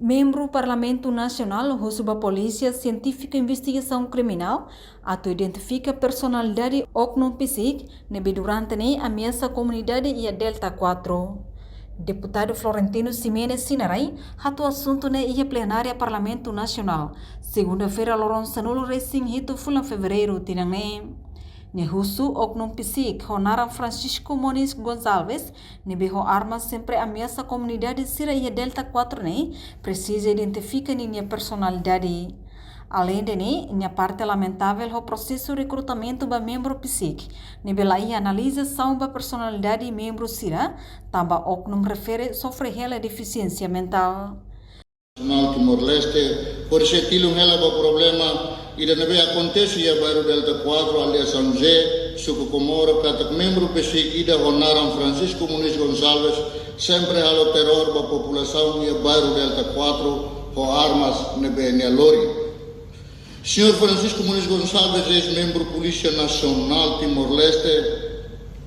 Membro Parlamento Nacional recebe Polícia Científica Investigação Criminal atau identifica personalidade oknum psíquico durante a ameaça comunidade e a Delta 4. Deputado Florentino Ximenes Sinarai atua assunto na ia plenária Parlamento Nacional. Segunda-feira, Loron Sanulo Racing Hito Fulan Fevereiro Tinangne. Nehusu oknum psíquico Honaram Francisco Moniz Gonçalves nebeho armas sempre ameaça a comunidade Sira e a Delta 4 precisa identificar minha personalidade. Além de minha parte lamentável o processo de recrutamento para membro psíquico. Nebela e analisação da personalidade membro Sira, também oknum refere sofre ela deficiência mental. Nacional Timor-Leste, por esse tilo ela o problema e da neve acontece e a bairro Delta 4 ali a São José, Suco Comoro, cada membro psíquico ida Honaram Francisco Muniz Gonçalves sempre halo terror para a população e a bairro Delta 4 com armas nebe Lori. Senhor Francisco Muniz Gonçalves é membro Polícia Nacional Timor-Leste.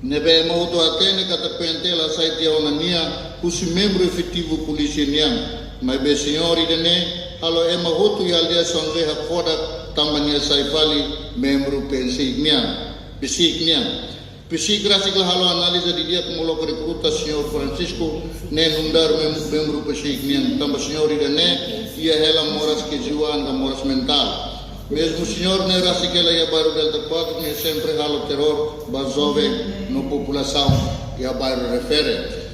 Nebe mauto atene kata pentela saiti a onania kusi membro efetivo polícia niang. Mas be senhor idene halo ema hotu ya aldeia São José hakoda tambania saifali membro psíquico niang. Psíquico graças a halo analisa de dia como logo recruta senhor Francisco ne nundar membro psíquico niang. Tamba senhor idene ia ela moras que jiwan da moras mental. Mesmo o senhor não era assim que ela ia bairro Delta 4, nem sempre halo terror, basove na população e a bairro refere.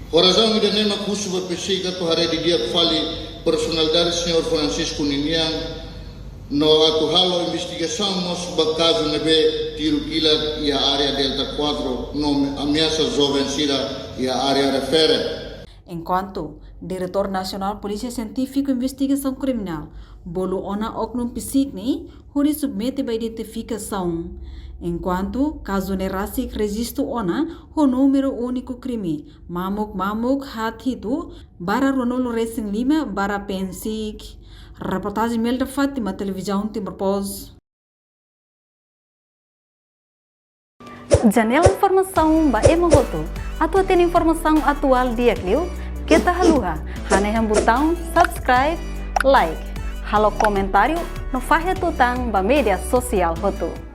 Por razão de nema curso para pesquisa tu haré de dia que fale personalidade do senhor Francisco Ninian, no atu halo investigação nosso caso nebe tiro kila e a área Delta 4 no ameaça jovem Sira e a área refere. Enquanto Diretor Nacional Polícia Científica e Investigação Criminal, bolo ona oknum psíquico huri submete para identificação. Enquanto caso nerasik registro ona o número único crime mamuk hatitu bara Ronolo Racing Lima bara pensik. Reportagem Melda Fátima, Televisão Timor-Pos. Janela Informação ba Emogoto. Atua tem informação atual dia Clio, kita haluha, haneham botão subscribe, like, halo comentário, no fahe tutang ba media sosial hotu.